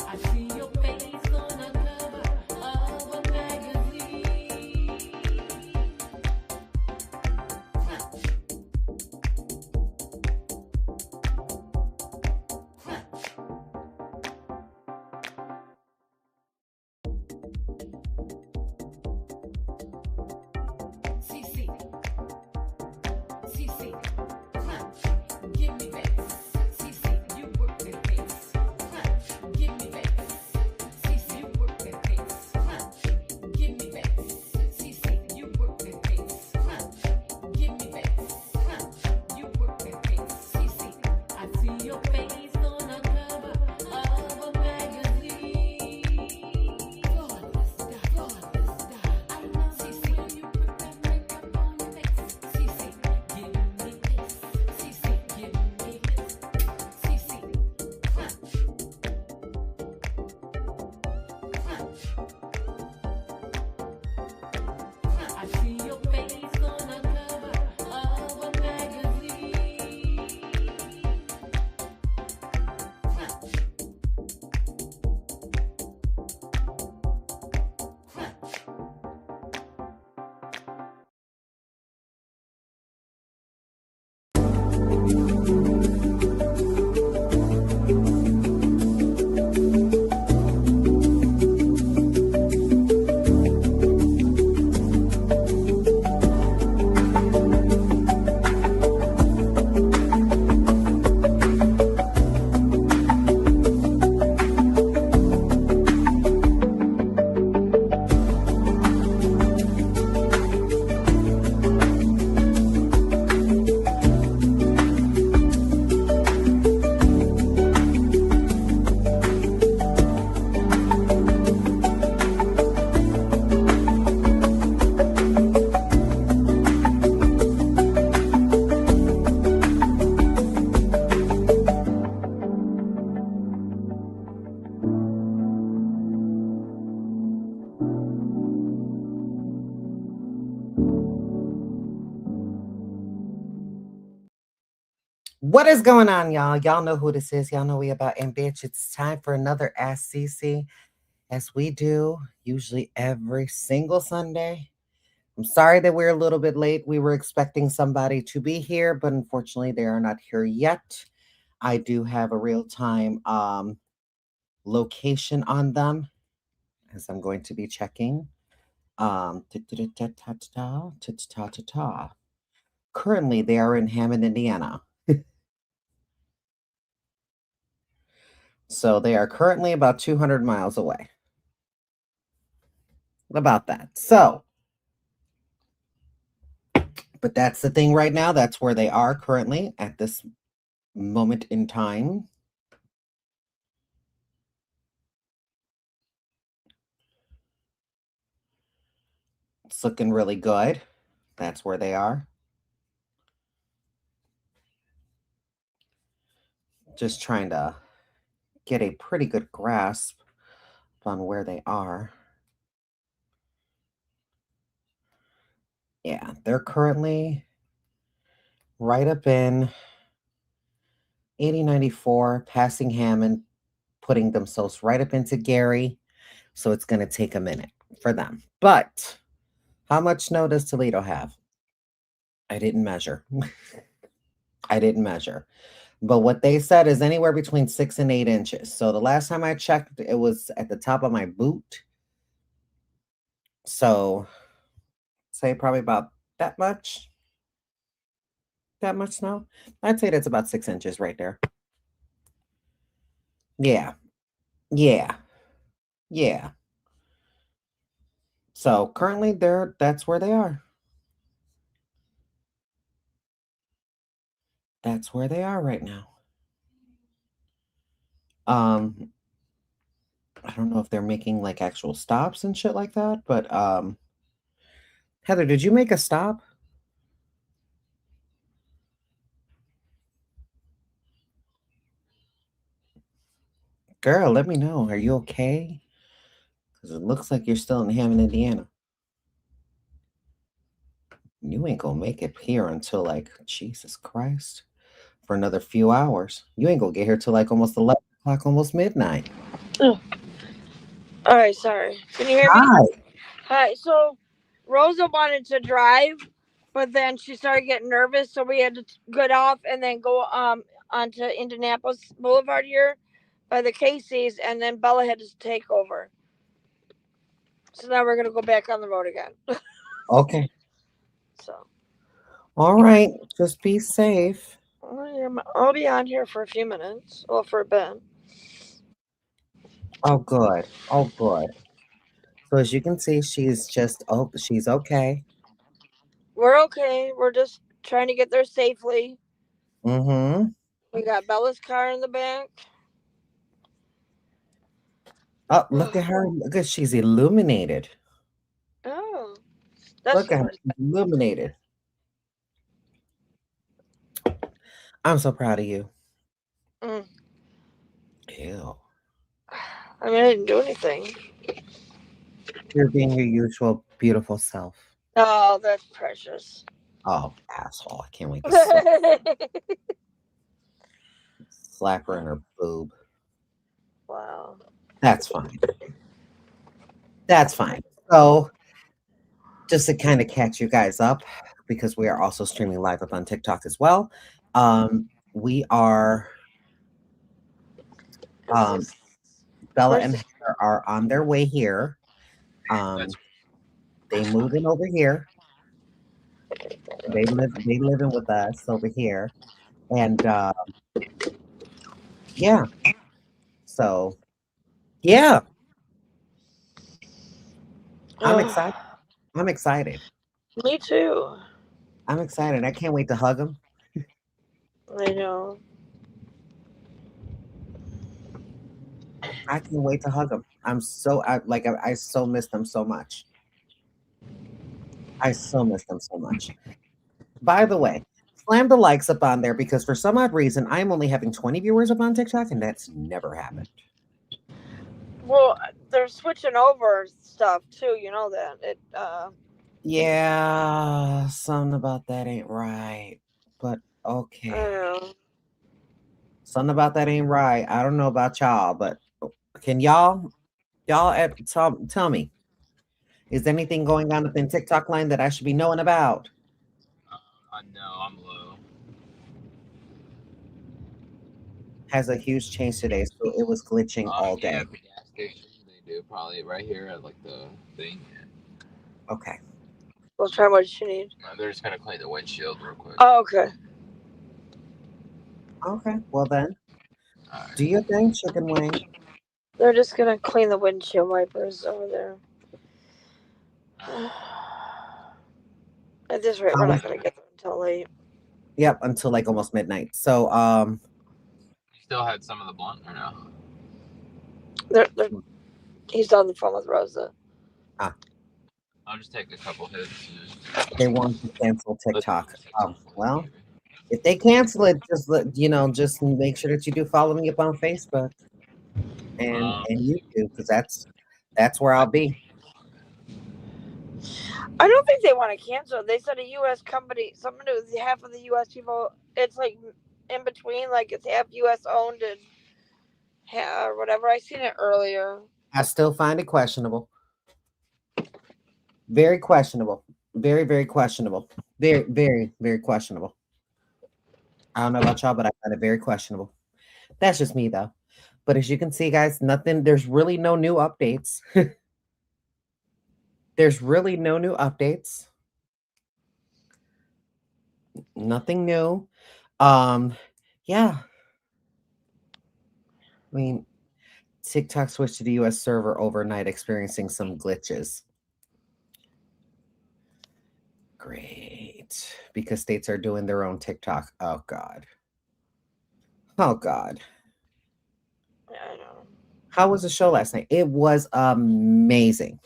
I see your face on the cover of a magazine. CeeCee, CeeCee, give me bass. CeeCee, you work that bass. Give me bass. CeeCee, you work that bass. Give me bass. CeeCee, you work that bass. Give me bass. You work that bass. CeeCee, I see your face on the cover of a magazine. Flawless, flawless. I know CeeCee, you put that makeup on your face. CeeCee, give me bass. CeeCee, give me bass. CeeCee, I see your face on the cover of a magazine. What is going on, y'all? Y'all know who this is. Y'all know we about and bitch. It's time for another Ask CeeCee, as we do usually every single Sunday. I'm sorry that we're a little bit late. We were expecting somebody to be here, but unfortunately they are not here yet. I do have a real-time location on them, as I'm going to be checking. Currently, they are in Hammond, Indiana. So they are currently about 200 miles away. About that. So, but that's the thing right now. That's where they are currently at this moment in time. It's looking really good. That's where they are. Just trying to get a pretty good grasp on where they are. Yeah, they're currently right up in 8094, passing Hammond, putting themselves right up into Gary. So it's going to take a minute for them. But how much snow does Toledo have? I didn't measure. I didn't measure. But what they said is anywhere between 6 and 8 inches. So the last time I checked, it was at the top of my boot. So say probably about that much. That much snow. I'd say that's about 6 inches right there. Yeah. Yeah. Yeah. So currently that's where they are. That's where they are right now. I don't know if they're making like actual stops and shit like that, but Heather, did you make a stop? Girl, let me know. Are you okay? Because it looks like you're still in Hammond, Indiana. You ain't gonna make it here until like Jesus Christ. for another few hours. You ain't gonna get here till like almost 11 o'clock, almost midnight. Oh, all right, sorry. Can you hear me? Hi. Hi. So Rosa wanted to drive, but then she started getting nervous, so we had to get off and then go onto Indianapolis Boulevard here by the Casey's, and then Bella had to take over. So now we're gonna go back on the road again. Okay. So All right. Just be safe. I'll be on here for a few minutes. Well, for a bit. Oh, good. Oh, good. So as you can see, she's okay. We're okay. We're just trying to get there safely. Mm-hmm. We got Bella's car in the back. Oh, look at her. Look at she's illuminated. Oh, that's Look at her. nice. She's illuminated. I'm so proud of you. Mm. Ew. I mean, I didn't do anything. You're being your usual beautiful self. Oh, that's precious. Oh, asshole. I can't wait to Wow. slap her in her boob. That's fine. That's fine. So, just to kind of catch you guys up, because we are also streaming live up on TikTok as well. We are Is um this, Bella where's and this? Heather are on their way here. Um, they moving over here. They living with us over here. And yeah, so yeah, I'm excited. Oh, I'm excited. me too. I'm excited. I can't wait to hug them. I know. I can't wait to hug them. I so miss them so much. I so miss them so much. By the way, slam the likes up on there because for some odd reason I'm only having 20 viewers up on TikTok and that's never happened. Well, they're switching over stuff too. You know that it. Yeah, something about that ain't right. But I okay. don't know. Something about that ain't right. I don't know about y'all, but can y'all tell me, is anything going on within TikTok line that I should be knowing about? No, I'm low. Has a huge change today, so it was glitching all Yeah, day. at the gas station they do probably right here at like the thing. Okay. We'll try what you need. They're just gonna clean the windshield real quick. Oh, okay. Okay. Well then, Alright. do your thing, chicken wing. They're just gonna clean the windshield wipers over there. At this rate, we're How not was gonna get there until late. Yep, until like almost midnight. So You still had some of the blunt or no? They're he's on the phone with Rosa. ah, I'll just take a couple hits. they want to cancel Let's TikTok. take some flavor, Well, maybe. if they cancel it, just make sure that you do follow me up on Facebook and Um, YouTube because that's where I'll be. I don't think they want to cancel. They said a U.S. company, something to do with half of the U.S. people. It's like in between, like it's half U.S. owned and or whatever. I seen it earlier. I still find it questionable. Very questionable. Very, very questionable. Very, very, very questionable. I don't know about y'all, but I find it very questionable. That's just me though. But as you can see, guys, there's really no new updates. There's really no new updates. Nothing new. Um, yeah. I mean, TikTok switched to the US server overnight, experiencing some glitches. Great. Because states are doing their own TikTok. Oh, God. Oh, God. Yeah, I know. How was the show last night? It was amazing.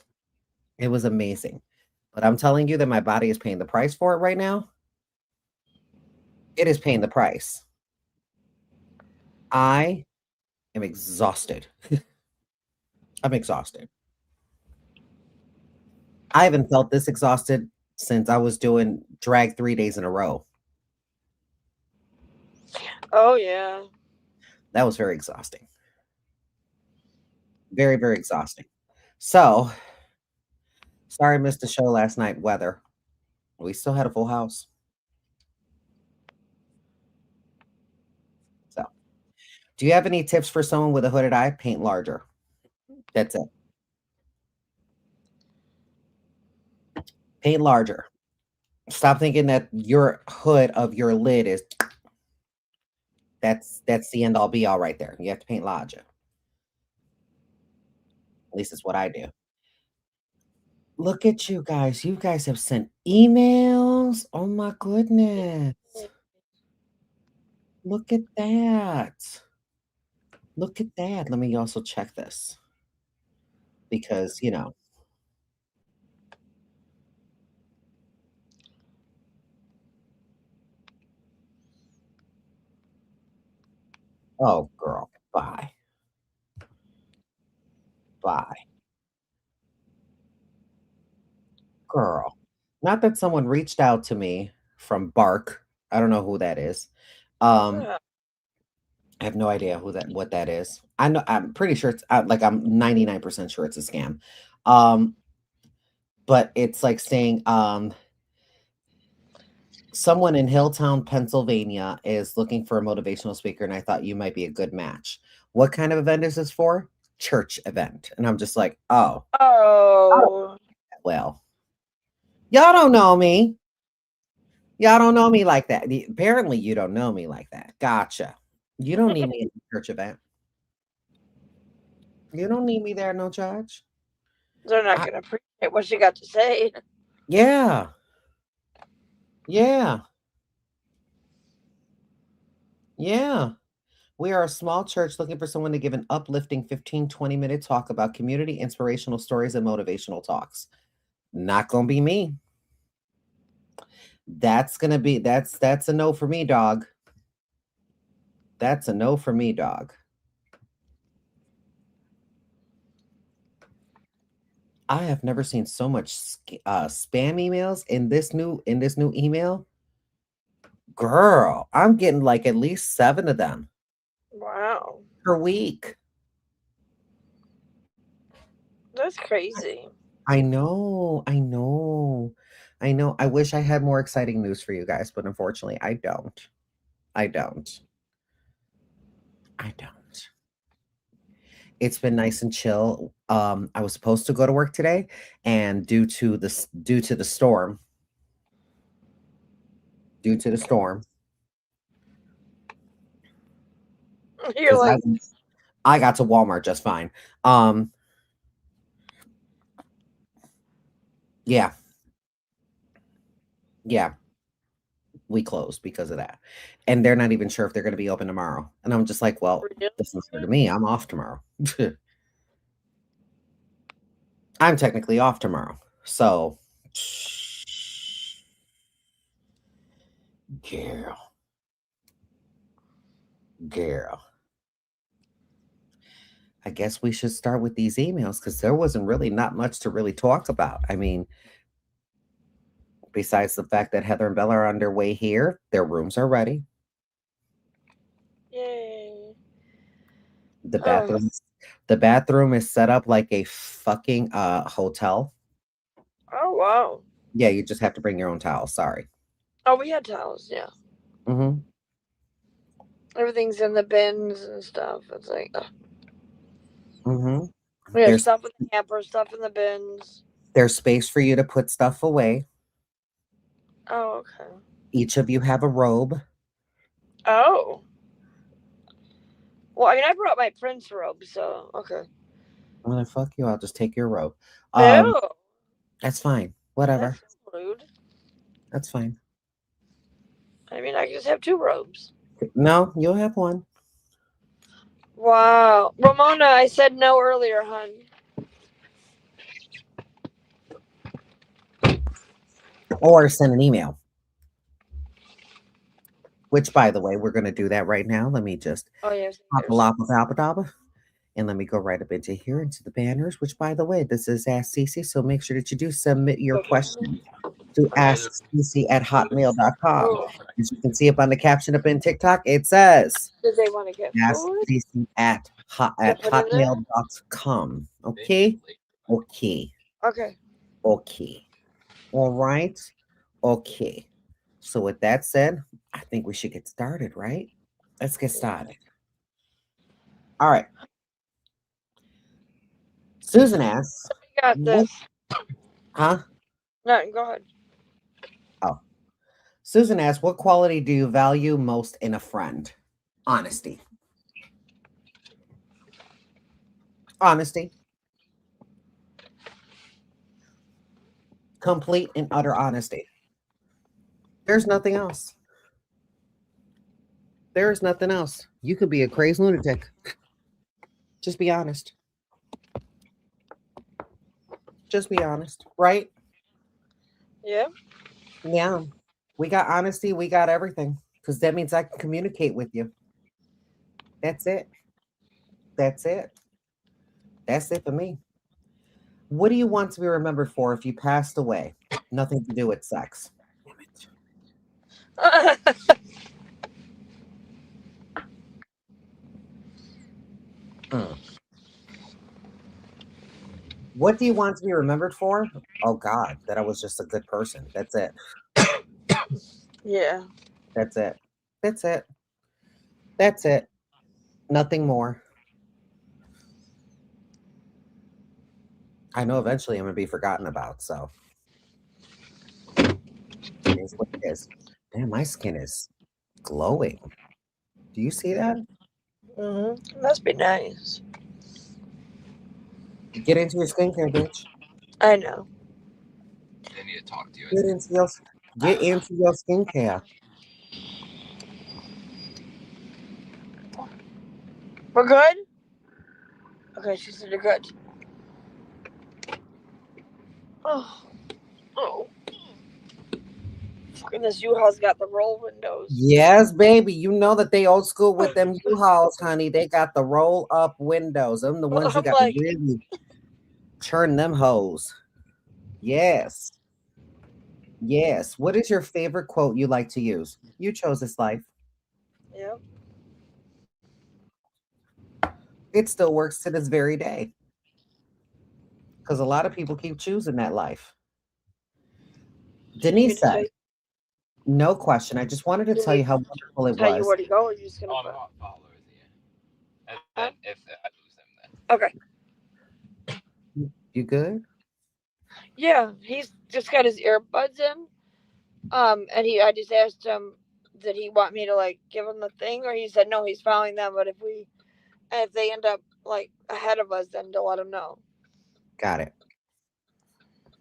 It was amazing. But I'm telling you that my body is paying the price for it right now. It is paying the price. I am exhausted. I'm exhausted. I haven't felt this exhausted since I was doing drag 3 days in a row. Oh yeah. That was very exhausting. Very, very exhausting. So, sorry I missed the show last night. Weather. We still had a full house. So, do you have any tips for someone with a hooded eye? Paint larger. That's it. Paint larger. Stop thinking that your hood of your lid is that's the end all be all right there. You have to paint larger. At least it's what I do. Look at you guys. You guys have sent emails. Oh my goodness. Look at that. Look at that. Let me also check this because, oh, girl, bye. Bye. Girl. Not that someone reached out to me from Bark. I don't know who that is. Yeah. I have no idea what that is. I know I'm pretty sure it's like I'm 99% sure it's a scam. Um, but it's like saying someone in Hilltown, Pennsylvania is looking for a motivational speaker, and I thought you might be a good match. What kind of event is this for? Church event. And I'm just like, oh, Oh. well, y'all don't know me. Y'all don't know me like that. Apparently, you don't know me like that. Gotcha. You don't need me at the church event. You don't need me there, no charge. They're not I, gonna appreciate what she got to say. yeah. Yeah. Yeah. We are a small church looking for someone to give an uplifting 15-20 minute talk about community, inspirational stories, and motivational talks. Not gonna be me. That's a no for me, dog. That's a no for me, dog. I have never seen so much spam emails in this new email. Girl, I'm getting like at least 7 of them Wow. per week. That's crazy. I know, I know, I know. I wish I had more exciting news for you guys, but unfortunately, I don't. I don't. I don't. It's been nice and chill. I was supposed to go to work today, and due to the storm, due to the storm, You're because like, I got to Walmart just fine. Um, yeah, yeah, we closed because of that, and they're not even sure if they're going to be open tomorrow. And I'm just like, well, really? this is to me. I'm off tomorrow. I'm technically off tomorrow, so girl, girl. I guess we should start with these emails because there wasn't really not much to really talk about. I mean, besides the fact that Heather and Bella are on their way here, their rooms are ready. Yay. The Oh, bathroom, the bathroom is set up like a fucking hotel. oh wow. Yeah, you just have to bring your own towel. Sorry. Oh, we had towels, yeah. Hmm. Everything's in the bins and stuff. It's like, Hmm. we have There's stuff in the hamper, stuff in the bins. there's space for you to put stuff away. Oh, okay. Each of you have a robe. Oh. Well, I mean, I brought my Prince robe, so, okay. Well, then fuck you. I'll just take your robe. Ew. That's fine. Whatever. That's rude. That's fine. I mean, I can just have 2 robes. No, you'll have one. Wow. Ramona, I said no earlier, hun. Or send an email. Which, by the way, we're going to do that right now. Let me just Oh, yes. pop a lop of alpha. And let me go right up into here into the banners, which, by the way, this is Ask CeeCee. So make sure that you do submit your Okay. questions. to Guys, ask CeeCee at hotmail.com. Oh, As you can see up on the caption up in TikTok, it says did they want to get ask food CeeCee at to put in there? hotmail.com. Okay? Okay. Okay. Okay. All right. Okay. So with that said, I think we should get started, right? Let's get started. All right. Susan asks, I got what, this. huh? No, go ahead. Oh. Susan asks, what quality do you value most in a friend? Honesty. Honesty. Complete and utter honesty. There's nothing else. There is nothing else. You could be a crazy lunatic. Just be honest. Just be honest, right? Yeah. Yeah. We got honesty. We got everything. Because that means I can communicate with you. That's it. That's it. That's it for me. What do you want to be remembered for if you passed away? Nothing to do with sex. Damn it. Mm. What do you want to be remembered for? Oh God, that I was just a good person. That's it. Yeah. That's it. That's it. That's it. Nothing more. I know eventually I'm gonna be forgotten about, so it is what it is. Damn, my skin is glowing. Do you see that? Must be nice. Get into your skincare, bitch. I know. I need to talk to you. Get into your skincare. We're good? Okay, she said you're good. Oh. Oh. Fucking this U-Haul's got the roll windows. Yes, baby. You know that they old school with them U-Hauls, honey. They got the roll up windows. Them the ones you I'm got to like, really turn them hoes. Yes. Yes. What is your favorite quote you like to use? You chose this life. yeah. It still works to this very day. Because a lot of people keep choosing that life. Denise said, no question. I just wanted to tell you how wonderful it Tell you was. where to go, or you just gonna Oh, I'm put? not followers yet. And then if I lose them, then. Okay. You good? Yeah, he's just got his earbuds in. And I just asked him, did he want me to like give him the thing, or he said no, he's following them. But if they end up like ahead of us, then to let him know. Got it.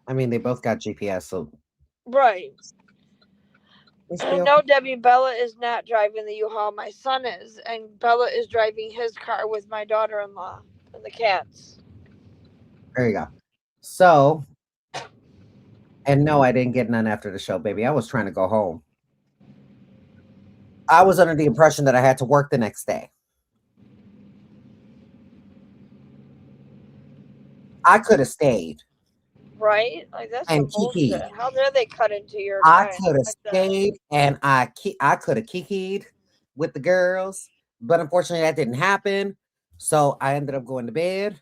I mean, they both got GPS, so Right. it should be No, okay. Debbie, Bella is not driving the U-Haul. My son is, and Bella is driving his car with my daughter-in-law and the cats. There you go. So, and no, I didn't get none after the show, baby. I was trying to go home. I was under the impression that I had to work the next day. I could have stayed Right? Like that's some and bullshit. kikied. How dare they cut into your I time could have like that? stayed and I could have kikied with the girls, but unfortunately that didn't happen. So I ended up going to bed,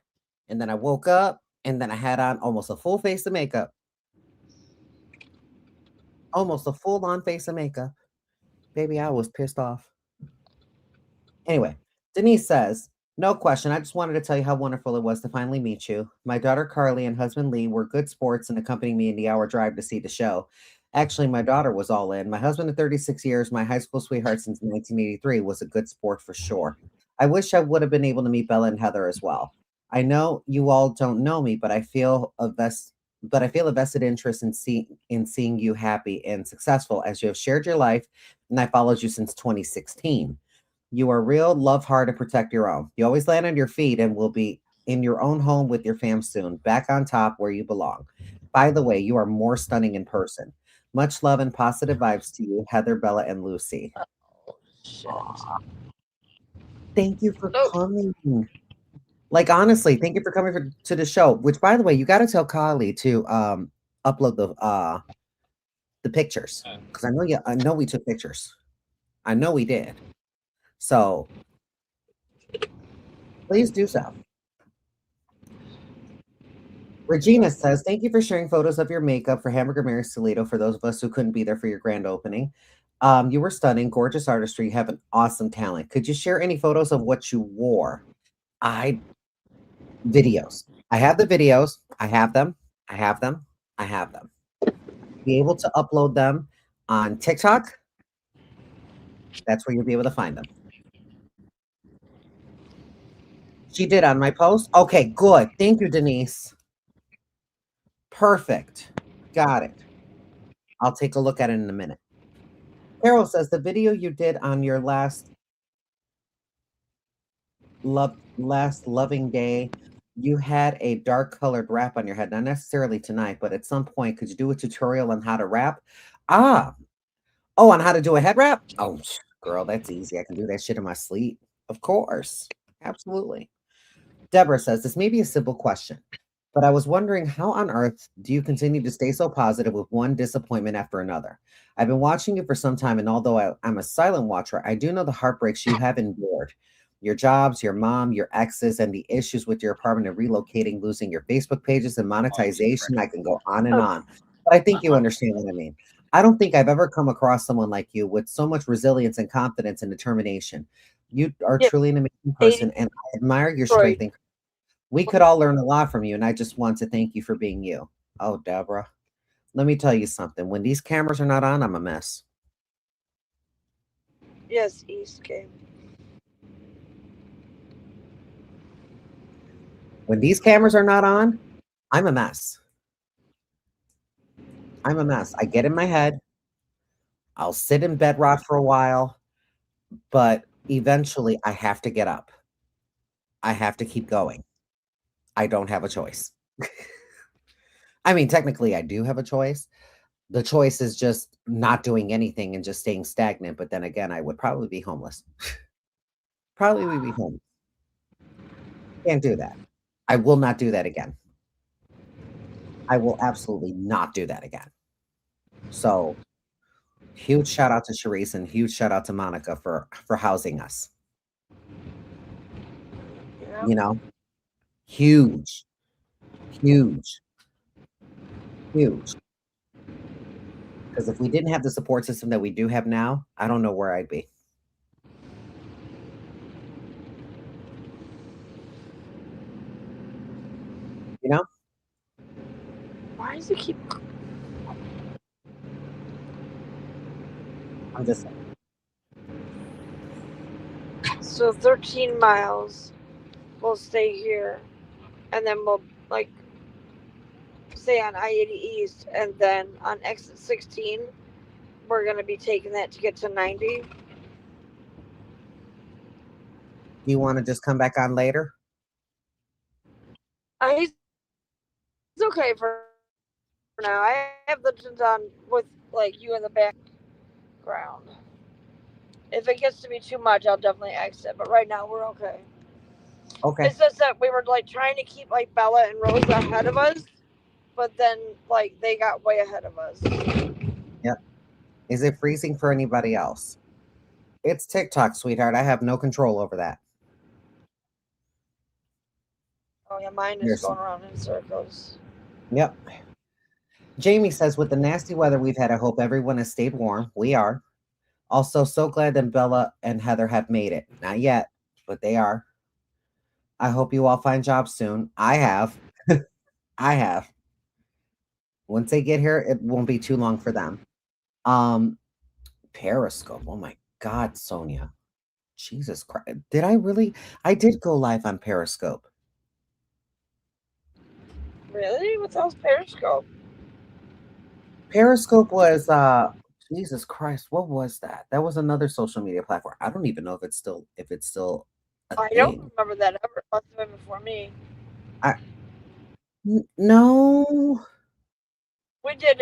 and then I woke up, and then I had on almost a full face of makeup. Almost a full on face of makeup. Baby, I was pissed off. Anyway, Denise says, no question. I just wanted to tell you how wonderful it was to finally meet you. My daughter Carly and husband Lee were good sports and accompanied me in the hour drive to see the show. Actually, my daughter was all in. My husband of 36 years, my high school sweetheart since 1983, was a good sport for sure. I wish I would have been able to meet Bella and Heather as well. I know you all don't know me, but I feel a vested interest in seeing you happy and successful as you have shared your life, and I followed you since 2016. You are real, love hard, and protect your own. You always land on your feet and will be in your own home with your fam soon, back on top where you belong. By the way, you are more stunning in person. Much love and positive vibes to you, Heather, Bella, and Lucy. Shit. Thank you for Oh, coming. Like honestly, thank you for coming to the show. Which, by the way, you got to tell Kylie to upload the pictures Yeah. because I know we took pictures. I know we did. So please do so. Regina says, thank you for sharing photos of your makeup for Hamburger Mary's Toledo for those of us who couldn't be there for your grand opening. You were stunning, gorgeous artistry. You have an awesome talent. Could you share any photos of what you wore? I videos. I have the videos. I have them. I have them. I have them. Be able to upload them on TikTok. That's where you'll be able to find them. She did on my post. Okay, good. Thank you, Denise. Perfect. Got it. I'll take a look at it in a minute. Carol says the video you did on your last loving day, you had a dark colored wrap on your head. Not necessarily tonight, but at some point, could you do a tutorial on how to wrap? Ah, oh, on how to do a head wrap? Oh, girl, that's easy. I can do that shit in my sleep. Of course. Absolutely. Deborah says this may be a simple question, but I was wondering how on earth do you continue to stay so positive with one disappointment after another? I've been watching you for some time, and although I'm a silent watcher, I do know the heartbreaks you have endured. Your jobs, your mom, your exes, and the issues with your apartment and relocating, losing your Facebook pages and monetization. I can go on and on. But I think you understand what I mean. I don't think I've ever come across someone like you with so much resilience and confidence and determination. You are Yep. truly an amazing person, and I admire your strength and we could all learn a lot from you, and I just want to thank you for being you. Oh, Deborah, let me tell you something. When these cameras are not on, I'm a mess. Yes, East game. When these cameras are not on, I'm a mess. I'm a mess. I get in my head. I'll sit in bed rot for a while, but eventually I have to get up. I have to keep going. I don't have a choice. I mean, technically, I do have a choice. The choice is just not doing anything and just staying stagnant. But then again, I would probably be homeless. Probably would be homeless. Can't do that. I will not do that again. I will absolutely not do that again. So, huge shout out to Charisse and huge shout out to Monica for housing us. Yeah. You know, huge, huge, huge. Because if we didn't have the support system that we do have now, I don't know where I'd be. You know, Why does it keep? I'm just So 13 miles. We'll stay here, and then we'll like stay on I-80 East, and then on exit 16, we're gonna be taking that to get to 90. do you want to just come back on later? It's okay for now. I have the tins on with like you in the background. If it gets to be too much, I'll definitely exit. But right now we're okay. Okay. It's just that we were like trying to keep like Bella and Rosa ahead of us, but then like they got way ahead of us. Yep. Is it freezing for anybody else? It's TikTok, sweetheart. I have no control over that. Oh yeah, mine is Yes. going around in circles. Yep. Jamie says, with the nasty weather we've had, I hope everyone has stayed warm. We are. Also, so glad that Bella and Heather have made it. Not yet, but they are. I hope you all find jobs soon. I have. I have. Once they get here, it won't be too long for them. Um, Periscope. Oh my God, Sonia. Jesus Christ. Did I really? I did go live on Periscope. Really? Without Periscope? Periscope was Jesus Christ, what was that? That was another social media platform. I don't even know if it's still a I don't thing. remember that ever. It must have been before me. I no. We did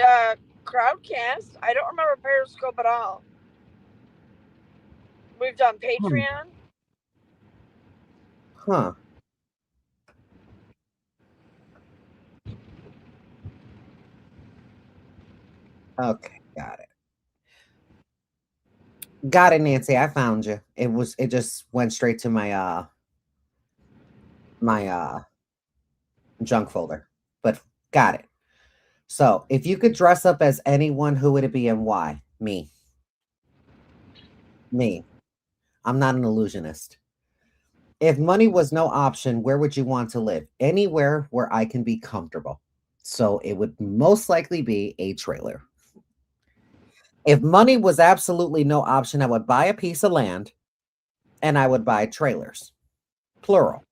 Crowdcast. I don't remember Periscope at all. We've done Hmm, Patreon. huh. Okay. Got it. Got it, Nancy. I found you. It just went straight to my junk folder. But got it. So, if you could dress up as anyone, who would it be and why? Me. Me. I'm not an illusionist. If money was no option, where would you want to live? Anywhere where I can be comfortable. So, it would most likely be a trailer. If money was absolutely no option, I would buy a piece of land and I would buy trailers, plural.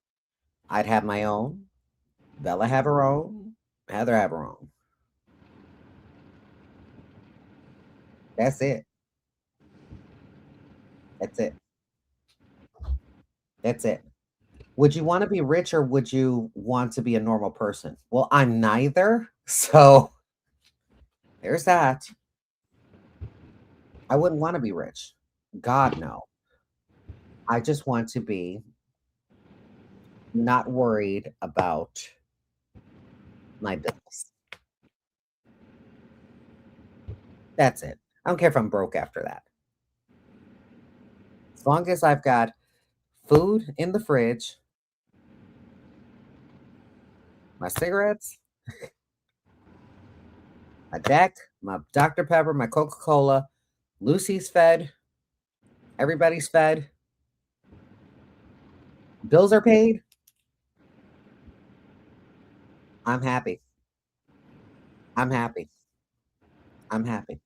I'd have my own. Bella have her own. Heather have her own. That's it. That's it. That's it. Would you want to be rich or would you want to be a normal person? Well, I'm neither. So there's that. I wouldn't want to be rich. God, no. I just want to be not worried about my bills. That's it. I don't care if I'm broke after that. As long as I've got food in the fridge, my cigarettes, my deck, my Dr. Pepper, my Coca Cola, Lucy's fed, everybody's fed, bills are paid, I'm happy. I'm happy. I'm happy.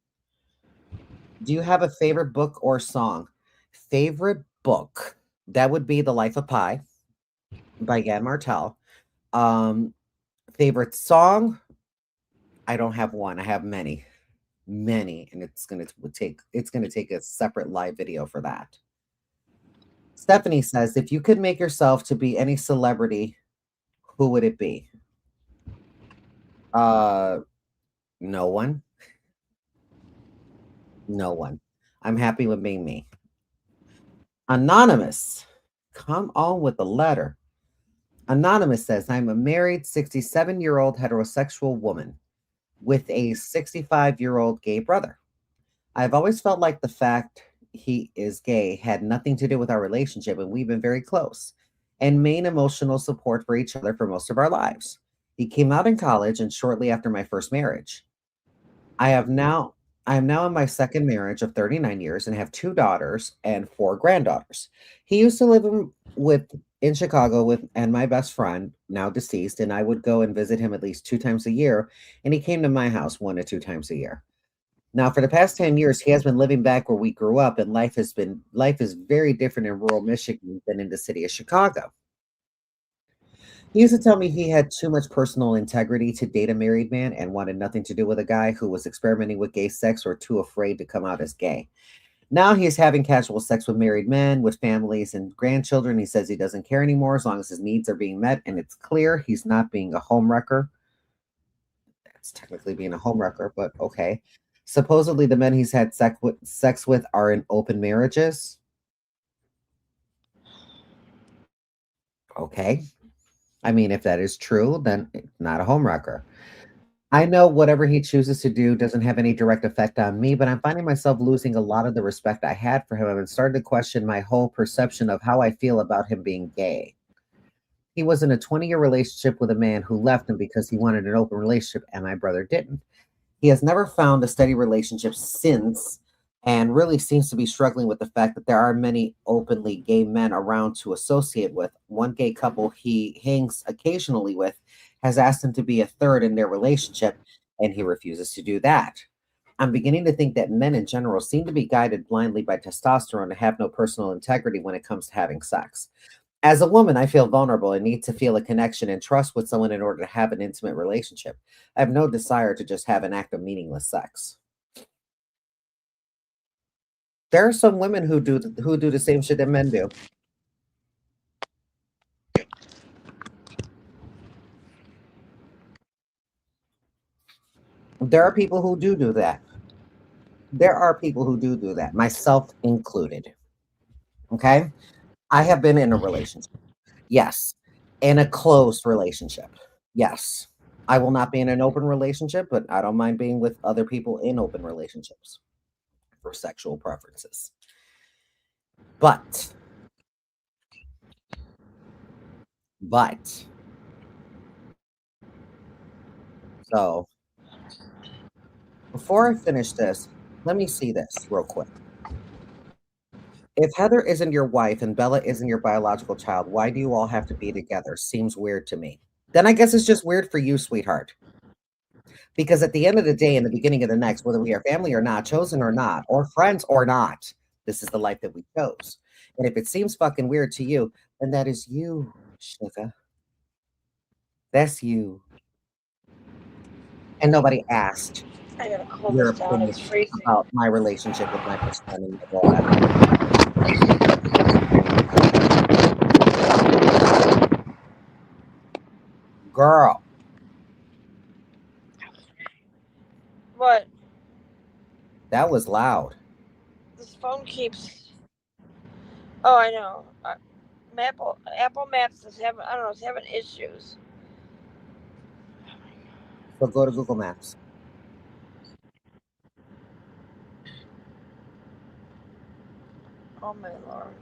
Do you have a favorite book or song? Favorite book? That would be The Life of Pi by Yann Martel. Um, favorite song? I don't have one. I have many, many, and it's gonna take a separate live video for that. Stephanie says, if you could make yourself to be any celebrity, who would it be? Uh, no one. No one. I'm happy with being me. Anonymous. Come on with the letter. Anonymous says, I'm a married 67-year-old heterosexual woman with a 65-year-old gay brother. I've always felt like the fact he is gay had nothing to do with our relationship, and we've been very close and main emotional support for each other for most of our lives. He came out in college and shortly after my first marriage. I have now I am now in my second marriage of 39 years and have two daughters and four granddaughters. He used to live in Chicago with and my best friend, now deceased, and I would go and visit him at least two times a year, and he came to my house one to two times a year. Now, for the past 10 years, he has been living back where we grew up, and life is very different in rural Michigan than in the city of Chicago. He used to tell me he had too much personal integrity to date a married man and wanted nothing to do with a guy who was experimenting with gay sex or too afraid to come out as gay. Now he is having casual sex with married men, with families and grandchildren. He says he doesn't care anymore as long as his needs are being met and it's clear he's not being a homewrecker. That's technically being a homewrecker, but okay. Supposedly, the men he's had sex with are in open marriages. Okay. I mean, if that is true, then it's not a homewrecker. I know whatever he chooses to do doesn't have any direct effect on me, but I'm finding myself losing a lot of the respect I had for him and started to question my whole perception of how I feel about him being gay. He was in a 20-year relationship with a man who left him because he wanted an open relationship, and my brother didn't. He has never found a steady relationship since and really seems to be struggling with the fact that there are many openly gay men around to associate with. One gay couple he hangs occasionally with has asked him to be a third in their relationship, and he refuses to do that. I'm beginning to think that men in general seem to be guided blindly by testosterone and have no personal integrity when it comes to having sex. As a woman, I feel vulnerable and need to feel a connection and trust with someone in order to have an intimate relationship. I have no desire to just have an act of meaningless sex. There are some women who do the same shit that men do. There are people who do that. There are people who do that, myself included. Okay? I have been in a relationship. Yes. In a closed relationship. Yes. I will not be in an open relationship, but I don't mind being with other people in open relationships for sexual preferences. But so before I finish this, let me see this real quick. If Heather isn't your wife and Bella isn't your biological child, why do you all have to be together? Seems weird to me. Then I guess it's just weird for you, sweetheart. Because at the end of the day, in the beginning of the next, whether we are family or not, chosen or not, or friends or not, this is the life that we chose. And if it seems fucking weird to you, then that is you, sugar. That's you. And nobody asked I gotta cool your this down. opinion It's freezing. about my relationship with my best friend and my daughter. Girl, What? that was loud. This phone keeps. Oh, I know. Apple Maps is having. I don't know. It's having issues. So go to Google Maps. Oh my lord.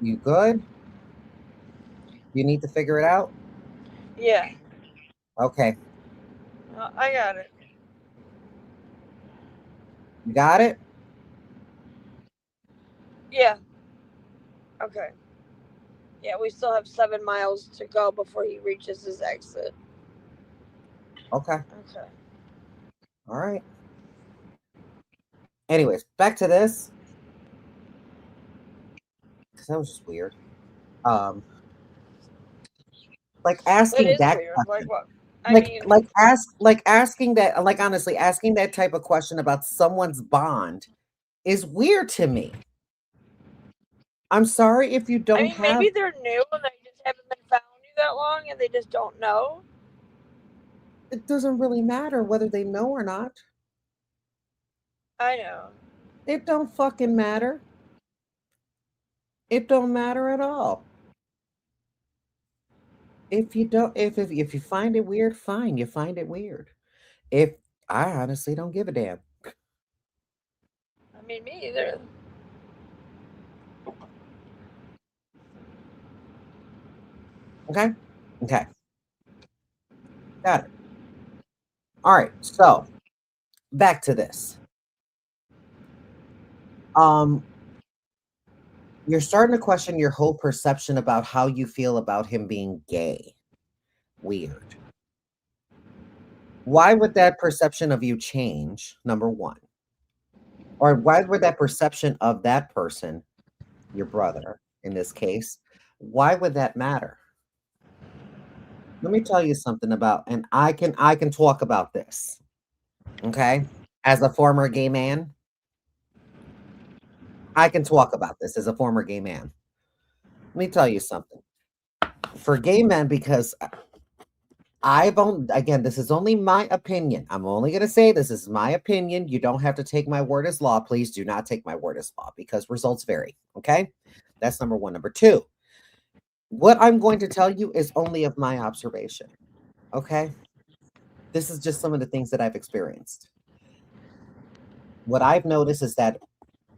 You good? You need to figure it out? Yeah. Okay. I got it. You got it? Yeah. Okay. Yeah, we still have 7 miles to go before he reaches his exit. Okay. Okay. All right. Anyways, back to this. Because that was just weird. Like It asking is that weird. Like question. what? I mean, Asking that, like honestly, asking that type of question about someone's bond is weird to me. I'm sorry if you don't have maybe they're new and they just haven't been found you that long and they just don't know. it doesn't really matter whether they know or not. I know. It don't fucking matter. It don't matter at all. If you don't if you find it weird, fine, you find it weird. If I honestly don't give a damn. I mean, me either. Okay? Okay. Got it. All right. So, back to this. Um you're starting to question your whole perception about how you feel about him being gay. Weird. Why would that perception of you change? Number 1. Or why would that perception of that person, your brother in this case, why would that matter? Let me tell you something about, and I can talk about this. Okay? As a former gay man, I can talk about this as a former gay man. Let me tell you something. For gay men, because again, this is only my opinion. I'm only going to say this is my opinion. You don't have to take my word as law. Please do not take my word as law because results vary. Okay? That's number 1. Number 2, what I'm going to tell you is only of my observation. Okay? This is just some of the things that I've experienced. What I've noticed is that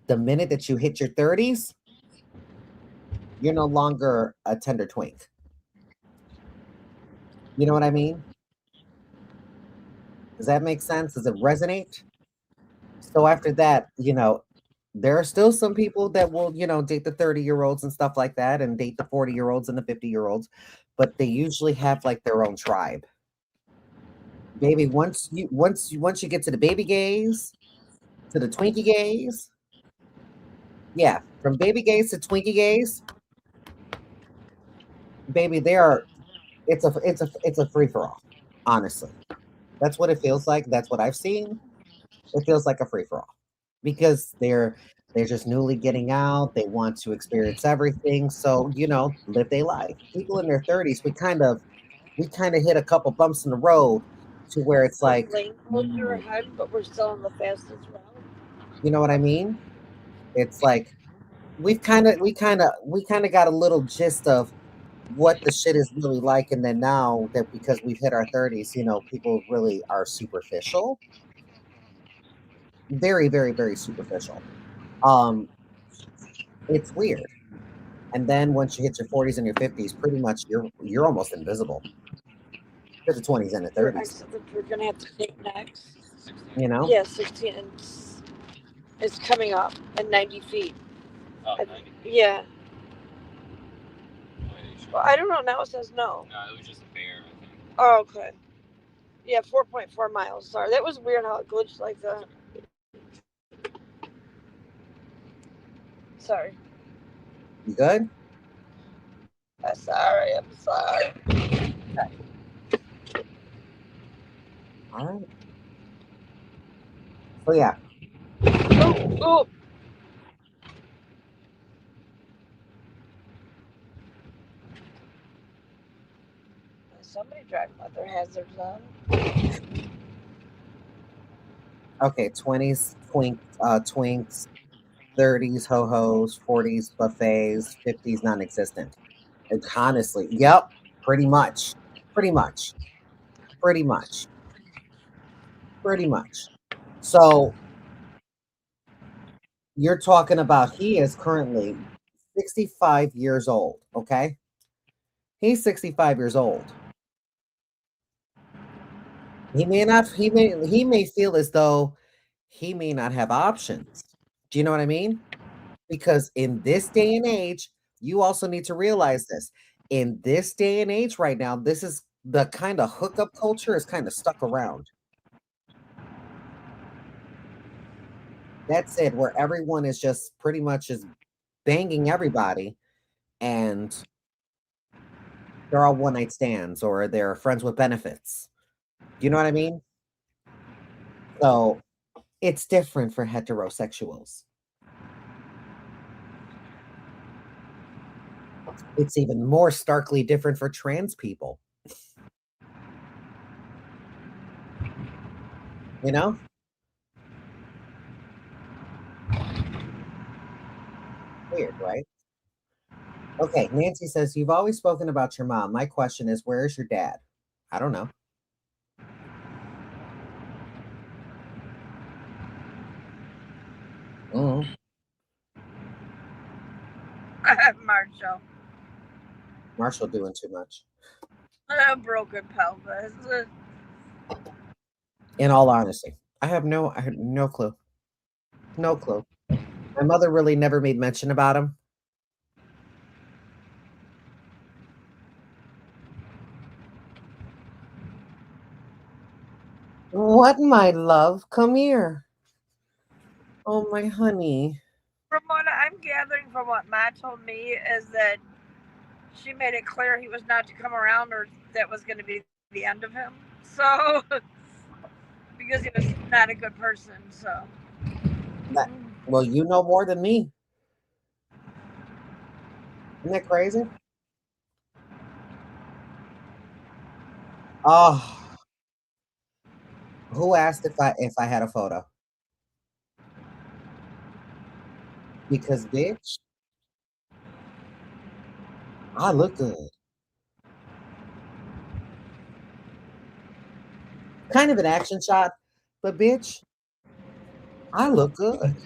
the minute that you hit your 30s, you're no longer a tender twink. You know what I mean? Does that make sense? Does it resonate? So after that, there are still some people that will, date the 30-year-olds and stuff like that and date the 40-year-olds and the 50-year-olds, but they usually have like their own tribe. Baby, once you get to the baby gays, to the Twinkie gays, yeah, from baby gays to Twinkie gays, baby, it's a free for all. Honestly, that's what it feels like. That's what I've seen. It feels like a free for all because they're just newly getting out. They want to experience everything. So live their life. People in their 30s, we kind of hit a couple bumps in the road to where it's We're like, lane closer ahead, but we're still on the fastest route. you know what I mean? It's like we kind of got a little gist of what the shit is really like, and then now that because we've hit our 30s, people really are superficial. Very, very, very superficial. Um, it's weird. And then once you hit your 40s and your 50s, pretty much you're almost invisible to the 20s and the Your 30s, exit that we're gonna have to take next. 16. you know? Yeah, 16. It's coming up at 90 feet. Oh, 90. Yeah. Wait, are you sure? Well, I don't know. Now it says no. No, it was just a bear, I think. Oh, okay. Yeah, 4.4 miles. Sorry, that was weird how it glitched like that. Sorry. You good? I'm sorry. All right. So yeah, Oh, oh. Somebody driving with their hazards on. okay, 20s twinks, 30s ho-hos, 40s buffets, 50s non-existent. And honestly, yep, pretty much. Pretty much. Pretty much. Pretty much. So you're talking about he is currently 65 years old, okay? He's 65 years old. He may feel as though he may not have options. Do you know what I mean? Because in this day and age, you also need to realize this. In this day and age right now, this is the kind of hookup culture is kind of stuck around. That's it, where everyone is just pretty much just banging everybody and they're all one night stands or they're friends with benefits. You know what I mean? So it's different for heterosexuals. It's even more starkly different for trans people. You know? Weird, right? Okay, Nancy says, "You've always spoken about your mom. My question is, where is your dad?" I don't know. Mhm. Marshall. Marshall doing too much. A broken pelvis. In all honesty, I had no clue. No clue. My mother really never made mention about him. What, my love? Come here. Oh, my honey. From what I'm gathering from what Matt told me is that she made it clear he was not to come around or that was going to be the end of him. So, because he was not a good person. So, Well, you know more than me. Isn't that crazy? Oh, who asked if I had a photo? Because bitch, I look good. Kind of an action shot, but bitch, I look good.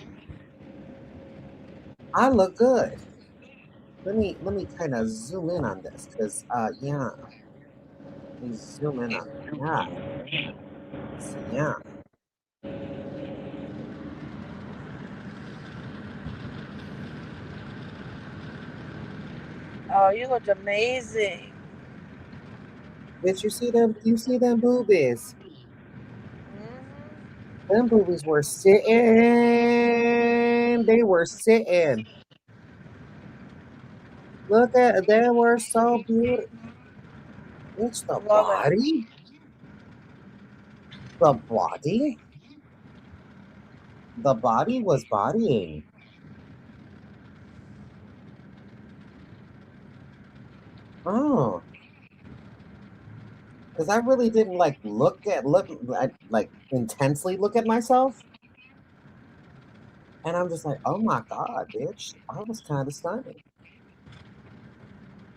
I look good. Let me kind of zoom in on this because yeah, let me zoom in on it. Yeah, see, yeah. oh, you looked amazing. Bitch, you see them? You see them boobies? Mm-hmm. Them boobies were sitting. They were sitting. Look at they were so beautiful. It's the Love it. body. The body. The body was bodying. Oh, because I really didn't like intensely look at myself, and I'm just like, oh my god, bitch, I was kind of stunning.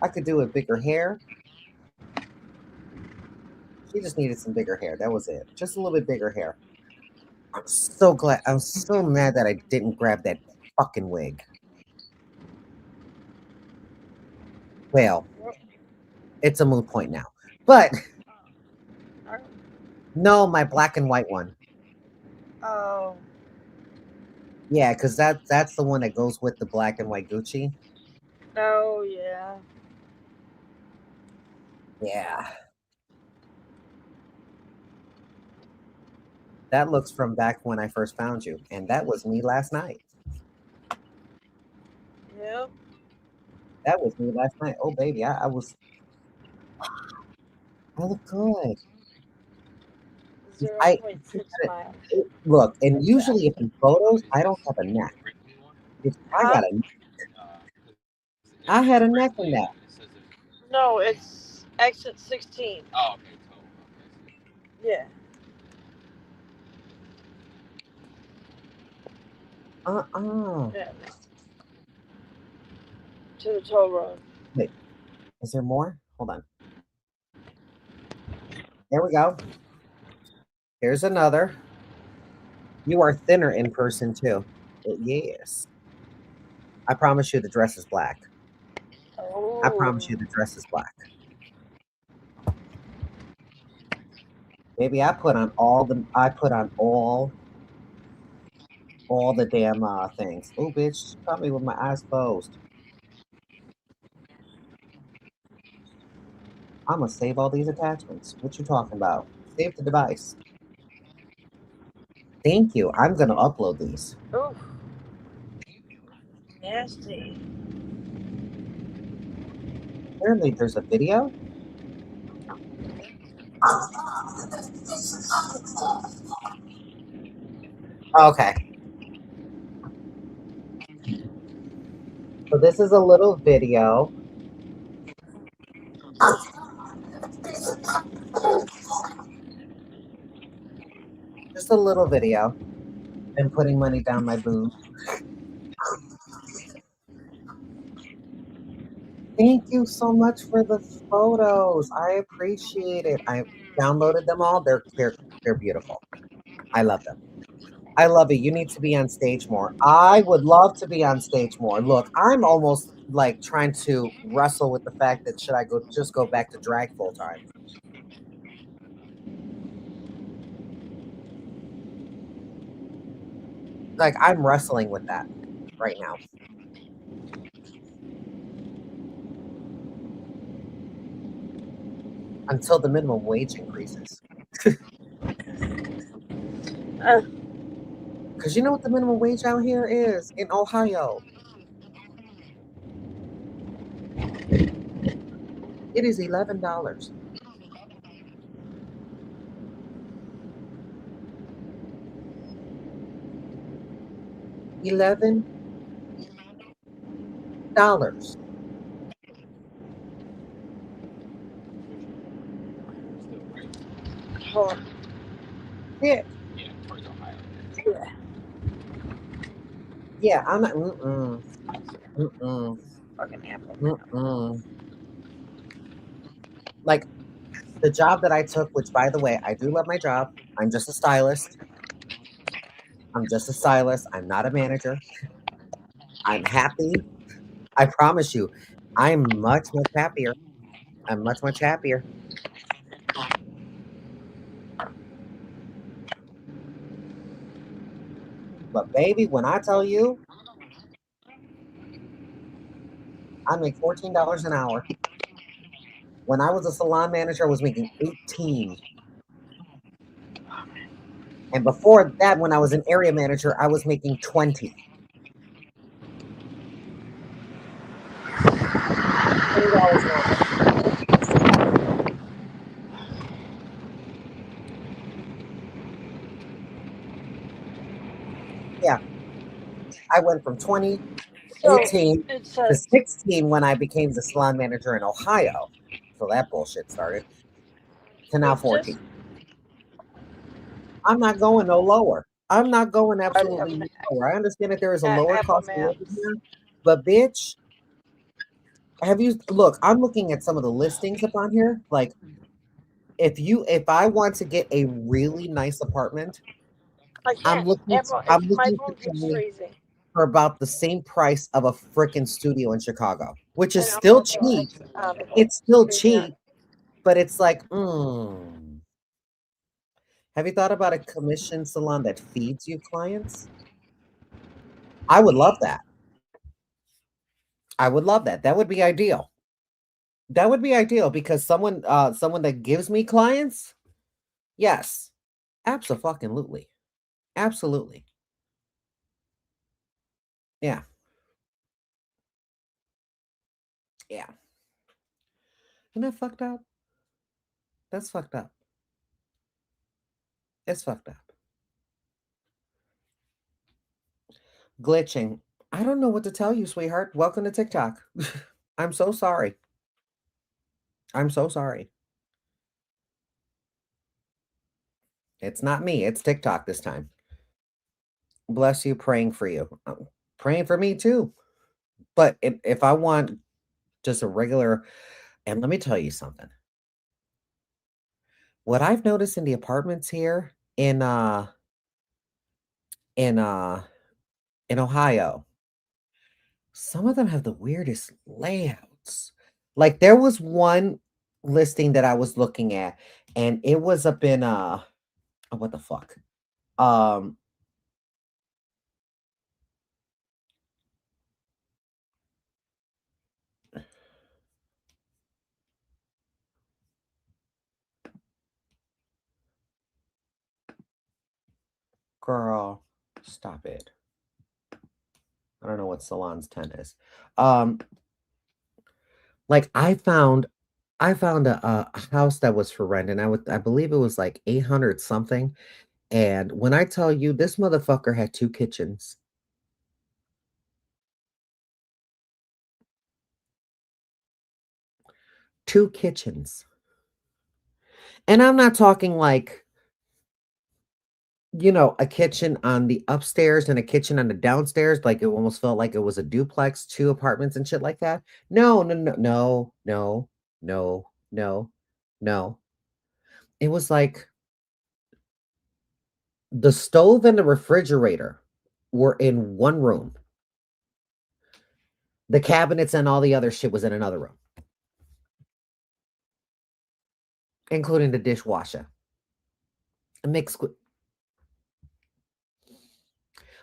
I could do with bigger hair. She just needed some bigger hair. That was it. Just a little bit bigger hair. I'm so glad. I'm so mad that I didn't grab that fucking wig. Well, it's a moot point now. But no, my black and white one. Oh. Yeah, because that's the one that goes with the black and white Gucci. Oh yeah. Yeah. That looks from back when I first found you. And that was me last night. Yep. That was me last night. Oh baby, I look good. I 0.6 miles. look, and usually if in photos, I don't have a neck. If I Huh? got a I had a neck in that. No, it's exit 16. Oh, okay, total. Yeah. Yeah. To the toll road. Wait, is there more? Hold on. There we go. Here's another. You are thinner in person too. Yes. I promise you the dress is black. Oh. I promise you the dress is black. Maybe I put on all the damn things. Oh bitch, caught me with my eyes closed. I'm gonna save all these attachments. What you talking about? Save the device. Thank you. I'm gonna upload these. Oof. Nasty. Apparently there's a video. Okay. So this is a little video. Just a little video. And putting money down my boob. Thank you so much for the photos. I appreciate it. I downloaded them all. They're beautiful. I love them. I love it. You need to be on stage more. I would love to be on stage more. Look, I'm almost like trying to wrestle with the fact that should I go back to drag full time? Like I'm wrestling with that right now. Until the minimum wage increases. Because you know what the minimum wage out here is in Ohio? It is $11. $11. Hold on. Yeah. Yeah, towards Ohio. Yeah. Yeah, I'm not. Mm-mm. Fucking apple. Mm-mm. Like the job that I took, which by the way, I do love my job. I'm just a stylist. I'm just a stylist. I'm not a manager. I'm happy. I promise you, I'm much, much happier. I'm much, much happier. But baby, when I tell you I make $14 an hour. When I was a salon manager, I was making 18. And before that, when I was an area manager, I was making 20. $20 an hour. Yeah. I went from 20, So 18 it to says 16 when I became the salon manager in Ohio. So that bullshit started. To now it 14. just I'm not going no lower. I'm not going I absolutely have no lower. I understand that there is a at lower Apple cost of living Maps. here, but bitch, Have you look? I'm looking at some of the listings up on here. Like, if I want to get a really nice apartment, I I'm can't. looking. Apple, I'm my looking to phone keeps pay freezing. for about the same price of a freaking studio in Chicago, which I is know. still So cheap. It's it's still freezing out. cheap, but it's like, have you thought about a commission salon that feeds you clients? I would love that. I would love that. That would be ideal. That would be ideal because someone that gives me clients, yes, absolutely, absolutely, yeah, yeah. Isn't that fucked up? That's fucked up. It's fucked up. Glitching. I don't know what to tell you, sweetheart. Welcome to TikTok. I'm so sorry. I'm so sorry. It's not me. It's TikTok this time. Bless you. Praying for you. Praying for me too. But if I want just a regular, and let me tell you something. What I've noticed in the apartments here in uh in Ohio, some of them have the weirdest layouts. Like there was one listing that I was looking at, and it was up in oh, what the fuck? Um Girl, stop it. I don't know what Salon's 10 is. Um like I found a house that was for rent, and I believe it was like 800 something. And when I tell you this motherfucker had two kitchens, two kitchens. And I'm not talking like, a kitchen on the upstairs and a kitchen on the downstairs. Like it almost felt like it was a duplex, two apartments and shit like that. No, no, no, no, no, no, no, no. It was like the stove and the refrigerator were in one room. The cabinets and all the other shit was in another room, including the dishwasher. Mixed with,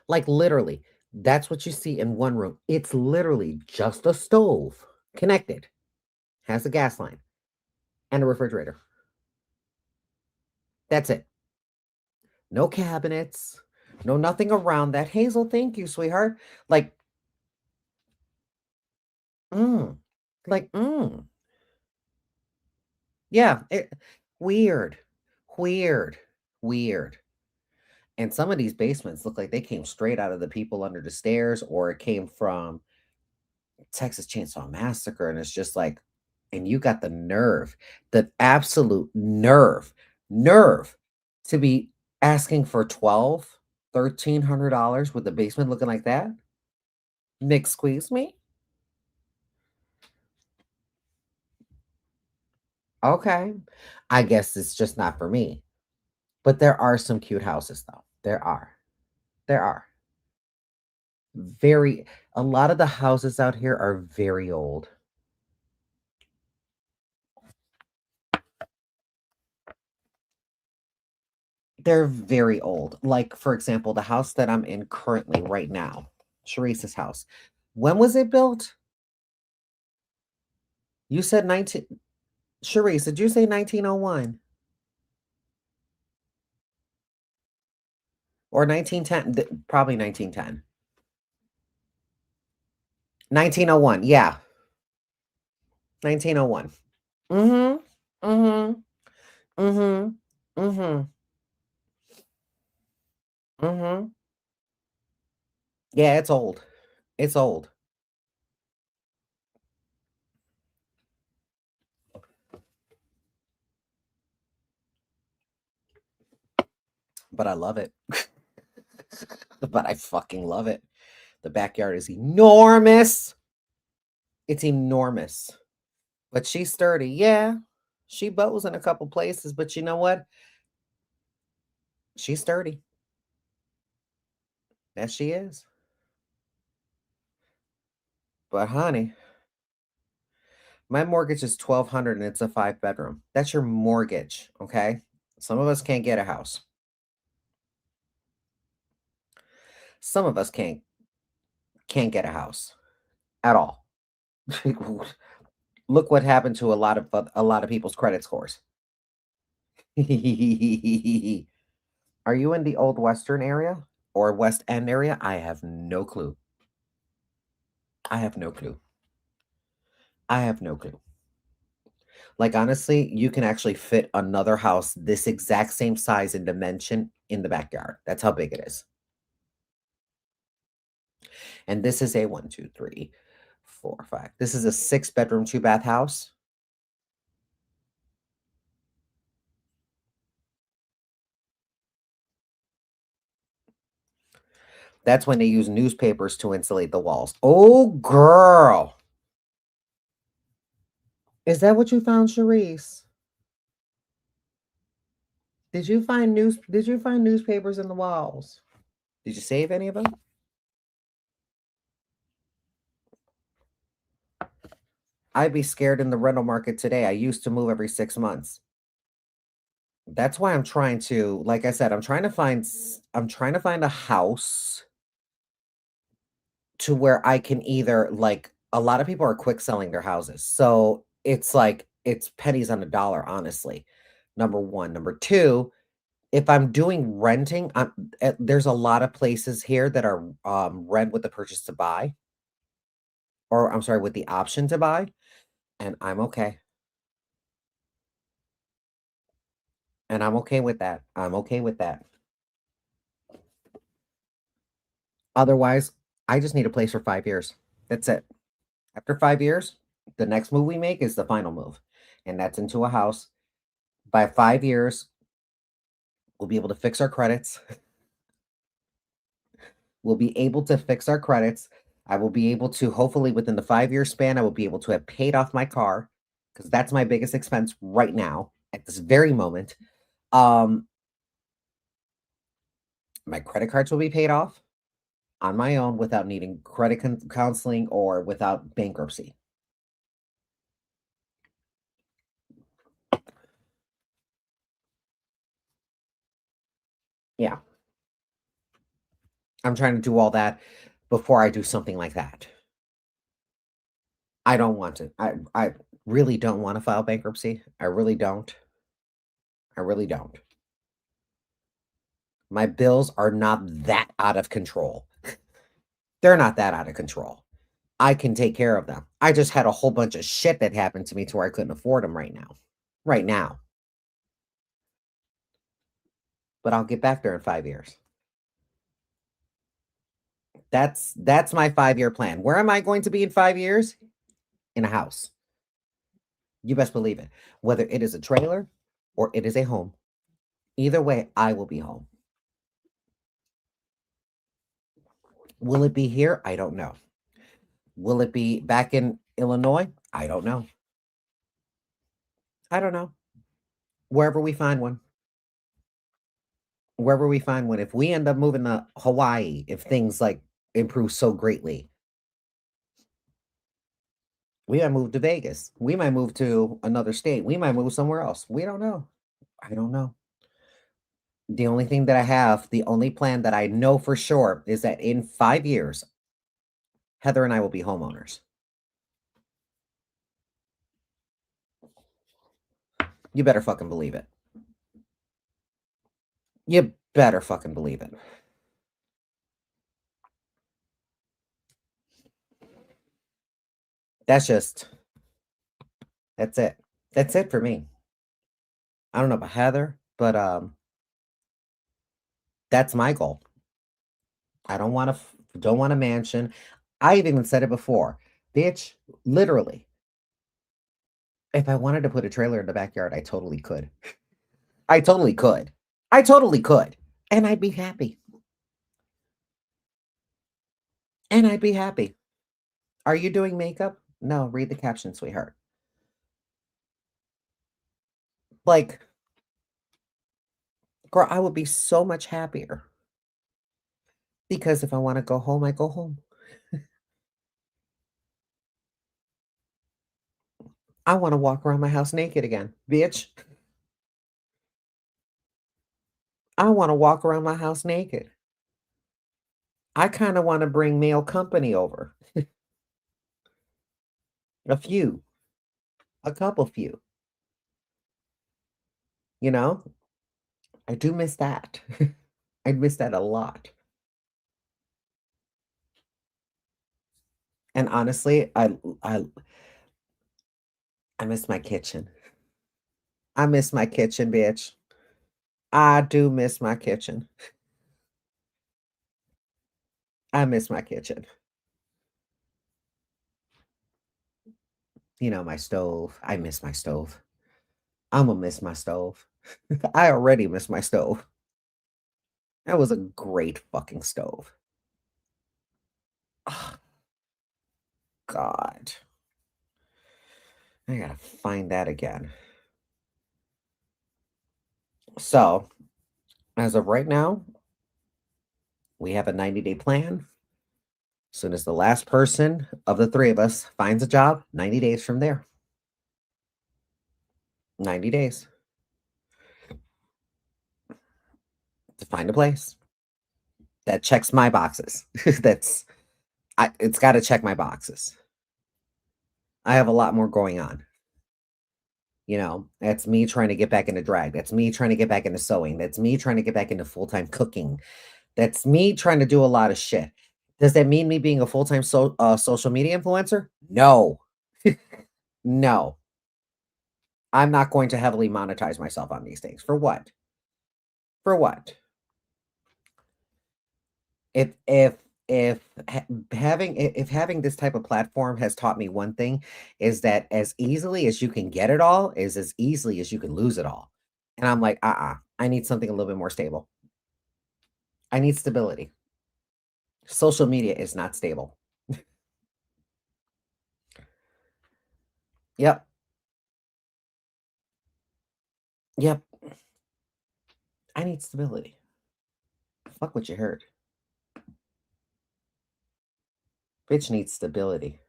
like literally, that's what you see in one room. It's literally just a stove connected, has a gas line, and a refrigerator. That's it. No cabinets, no nothing around that. Hazel, thank you, sweetheart. Like, mm, like, yeah, weird, weird, weird. And some of these basements look like they came straight out of the people under the stairs, or it came from Texas Chainsaw Massacre. And it's just like, and you got the absolute nerve to be asking for 12, $1,300 with the basement looking like that. Nick, squeeze me. Okay. I guess it's just not for me. But there are some cute houses though. There are. There are. Very A lot of the houses out here are very old. They're very old. Like, for example, the house that I'm in currently right now, Sharice's house. When was it built? You said 19. Sharice, did you say 1901 or 1910? Probably 1910. 1901. Yeah. 1901. Mm-hmm. Mm-hmm. Mm-hmm. Mm-hmm. Mm-hmm. Yeah, it's old. It's old. But I love it. But I fucking love it. The backyard is enormous. It's enormous. But she's sturdy. Yeah. She bows in a couple places, but you know what? She's sturdy. That she is. But honey, my mortgage is 1,200 and it's a 5-bedroom. That's your mortgage, okay? Some of us can't get a house. Some of us can't get a house at all. Look what happened to a lot of people's credit scores. Are you in the Old Western area or West End area? I have no clue. I have no clue. I have no clue. Like honestly, you can actually fit another house this exact same size and dimension in the backyard. That's how big it is. And this is a 1, 2, 3, 4, 5. This is a 6-bedroom, 2-bath house. That's when they use newspapers to insulate the walls. Oh, girl. Is that what you found, Charisse? Did you find newspapers in the walls? Did you save any of them? I'd be scared in the rental market today. I used to move every 6 months. That's why I'm trying to, like I said, I'm trying to find a house to where I can either like a lot of people are quick selling their houses. So it's like it's pennies on a dollar, honestly. Number one. Number two, if I'm doing renting, there's a lot of places here that are rent with the purchase to buy, or I'm sorry, with the option to buy, and I'm okay. And I'm okay with that. I'm okay with that. Otherwise, I just need a place for 5 years. That's it. After 5 years, the next move we make is the final move, and that's into a house. By 5 years, we'll be able to fix our credits. We'll be able to fix our credits. I will be able to, hopefully, within the 5-year span, I will be able to have paid off my car because that's my biggest expense right now at this very moment. My credit cards will be paid off on my own without needing credit counseling or without bankruptcy. Yeah. I'm trying to do all that before I do something like that. I don't want to. I really don't want to file bankruptcy. I really don't. I really don't. My bills are not that out of control. They're not that out of control. I can take care of them. I just had a whole bunch of shit that happened to me to where I couldn't afford them right now. Right now. But I'll get back there in 5 years. That's my 5-year plan. Where am I going to be in 5 years? In a house. You best believe it. Whether it is a trailer or it is a home. Either way, I will be home. Will it be here? I don't know. Will it be back in Illinois? I don't know. I don't know. Wherever we find one. Wherever we find one. If we end up moving to Hawaii, if things like improve so greatly, we might move to Vegas. We might move to another state. We might move somewhere else. We don't know. I don't know. The only thing that I have, the only plan that I know for sure is that in 5 years, Heather and I will be homeowners. You better fucking believe it. You better fucking believe it. That's it. That's it for me. I don't know about Heather, but that's my goal. I don't want a mansion. I've even said it before. Bitch, literally. If I wanted to put a trailer in the backyard, I totally could. I totally could. I totally could. And I'd be happy. And I'd be happy. Are you doing makeup? No, read the caption, sweetheart. Like, girl, I would be so much happier because if I want to go home, I go home. I want to walk around my house naked again, bitch. I want to walk around my house naked. I kind of want to bring male company over. A few, a couple few, you know? I do miss that. I miss that a lot. And honestly, I miss my kitchen. I miss my kitchen, bitch. I do miss my kitchen. I miss my kitchen. You know, my stove. I miss my stove. Imma miss my stove. I already miss my stove. That was a great fucking stove. Oh, God. I gotta find that again. So, as of right now, we have a 90-day plan. As soon as the last person of the 3 of us finds a job, 90 days from there. 90 days to find a place that checks my boxes. It's gotta check my boxes. I have a lot more going on. You know, that's me trying to get back into drag. That's me trying to get back into sewing. That's me trying to get back into full-time cooking. That's me trying to do a lot of shit. Does that mean me being a full-time social media influencer? No. No. I'm not going to heavily monetize myself on these things. For what? For what? If if having this type of platform has taught me one thing is that as easily as you can get it all is as easily as you can lose it all. And I'm like, I need something a little bit more stable. I need stability. Social media is not stable. Yep. Yep. I need stability. Fuck what you heard. Bitch needs stability.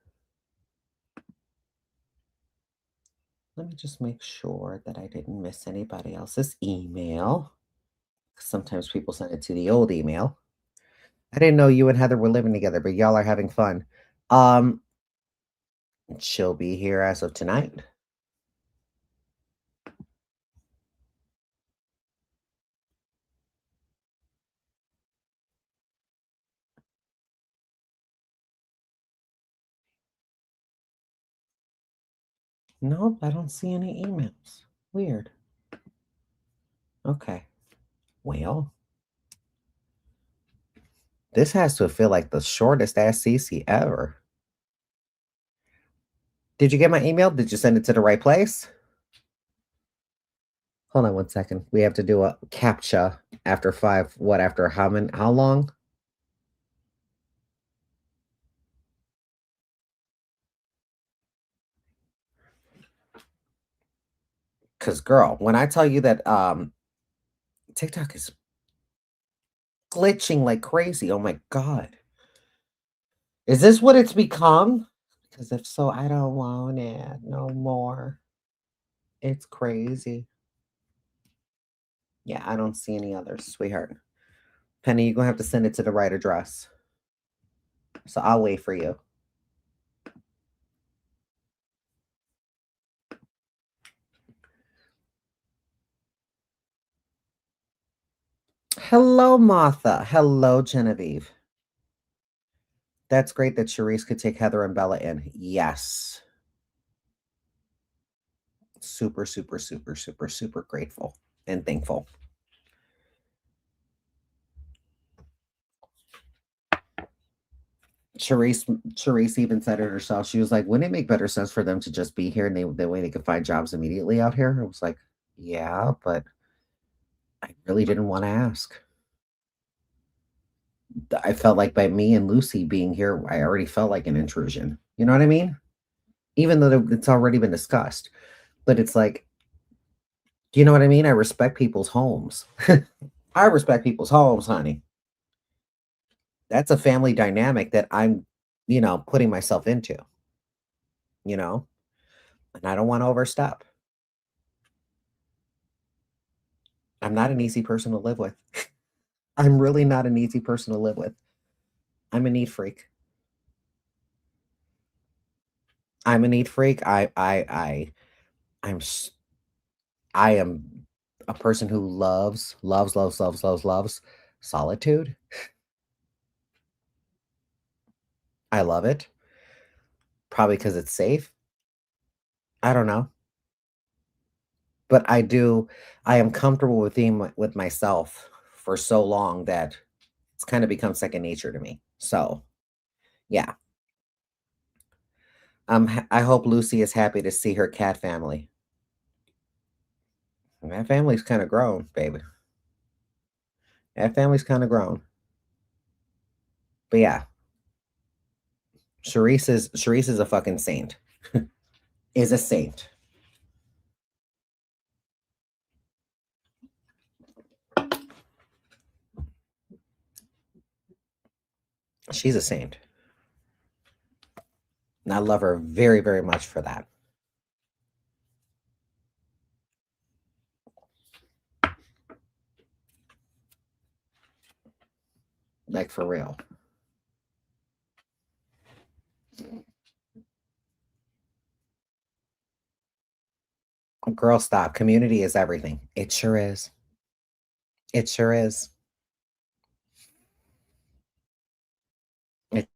Let me just make sure that I didn't miss anybody else's email. Sometimes people send it to the old email. I didn't know you and Heather were living together, but y'all are having fun. Um, she'll be here as of tonight. Nope, I don't see any emails. Weird. Okay. Well, this has to feel like the shortest ass CeeCee ever. Did you get my email? Did you send it to the right place? Hold on one second. We have to do a CAPTCHA after 5. What, after how long? Because, girl, when I tell you that TikTok is glitching like crazy, oh my God. Is this what it's become? Because if so, I don't want it no more. It's crazy. Yeah, I don't see any others, sweetheart. Penny, you're going to have to send it to the right address. So I'll wait for you. Hello, Martha. Hello, Genevieve. That's great that Charisse could take Heather and Bella in. Yes. Super, super, super, super, super grateful and thankful. Charisse even said it herself. She was like, wouldn't it make better sense for them to just be here and that way they could find jobs immediately out here? I was like, yeah, but I really didn't want to ask. I felt like by me and Lucy being here, I already felt like an intrusion. You know what I mean? even though it's already been discussed. But it's like, do you know what I mean? I respect people's homes. I respect people's homes, honey. That's a family dynamic that I'm, putting myself into, you know, and I don't want to overstep. I'm not an easy person to live with. I'm really not an easy person to live with. I'm a neat freak. I'm a neat freak. I'm s- I am a person who loves solitude. I love it. Probably because it's safe. I don't know. But I am comfortable with being with myself for so long that it's kind of become second nature to me. So, yeah. I hope Lucy is happy to see her cat family. That family's kind of grown, baby. That family's kind of grown. But yeah, Sharice is a fucking saint. Is a saint. She's a saint. And I love her very, very much for that. Like for real. Girl, stop. Community is everything. It sure is. It sure is. It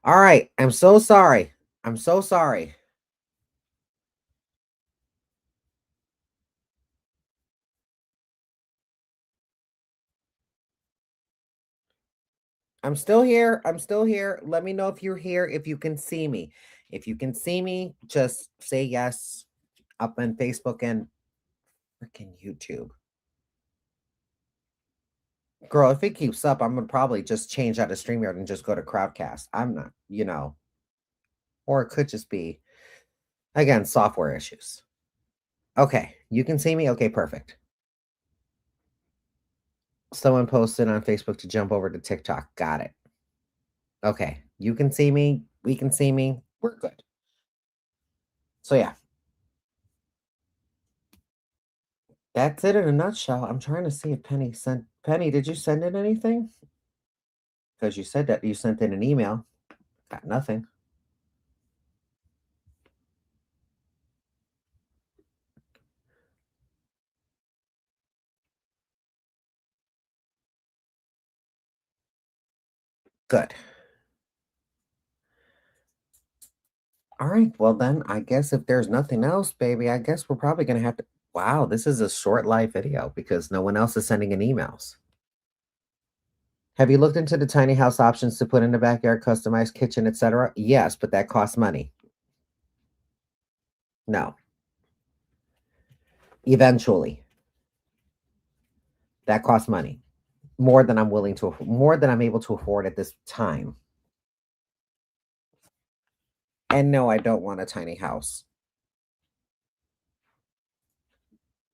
All right. I'm so sorry. I'm so sorry. I'm still here. I'm still here. Let me know if you're here, if you can see me. If you can see me, just say yes up on Facebook and freaking YouTube. Girl, if it keeps up, I'm gonna probably just change out of StreamYard and just go to Crowdcast. I'm not, or it could just be, again, software issues. Okay, you can see me? Okay, perfect. Someone posted on Facebook to jump over to TikTok. Got it. Okay, you can see me. We can see me. We're good. So, yeah, that's it in a nutshell. I'm trying to see if Penny, did you send in anything? Because you said that you sent in an email. Got nothing. Good. All right. Well, then I guess if there's nothing else, baby, I guess we're probably going to have to. Wow, this is a short live video because no one else is sending in emails. Have you looked into the tiny house options to put in the backyard, customized kitchen, etc.? Yes, but that costs money. No. Eventually, that costs money. More than I'm able to afford at this time. And no, I don't want a tiny house.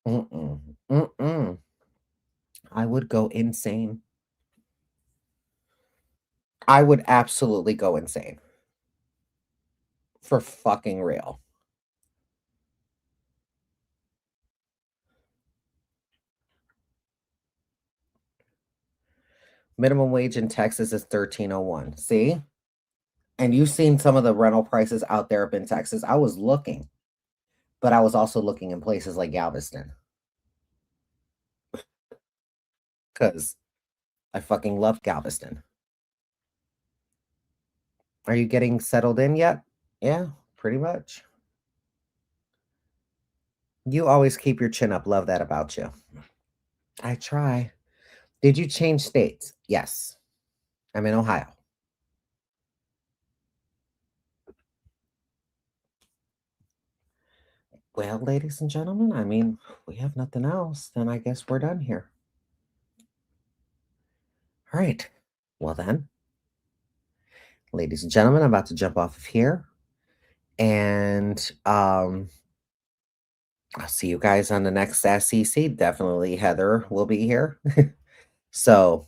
Mm-mm. Mm-mm. I would go insane. I would absolutely go insane. For fucking real. Minimum wage in Texas is $13.01. See? And you've seen some of the rental prices out there up in Texas. I was looking, but I was also looking in places like Galveston. Because I fucking love Galveston. Are you getting settled in yet? Yeah, pretty much. You always keep your chin up. Love that about you. I try. Did you change states? Yes. I'm in Ohio. Well, ladies and gentlemen, I mean, we have nothing else. Then I guess we're done here. All right. Well, then, ladies and gentlemen, I'm about to jump off of here. And I'll see you guys on the next CeeCee. Definitely Heather will be here. So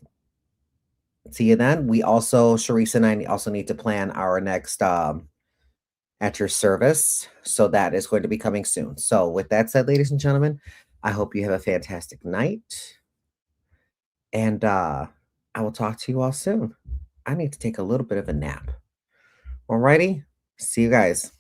see you then. We also, Sharice and I also need to plan our next at your service. So that is going to be coming soon. So with that said, ladies and gentlemen, I hope you have a fantastic night. And I will talk to you all soon. I need to take a little bit of a nap. Alrighty. See you guys.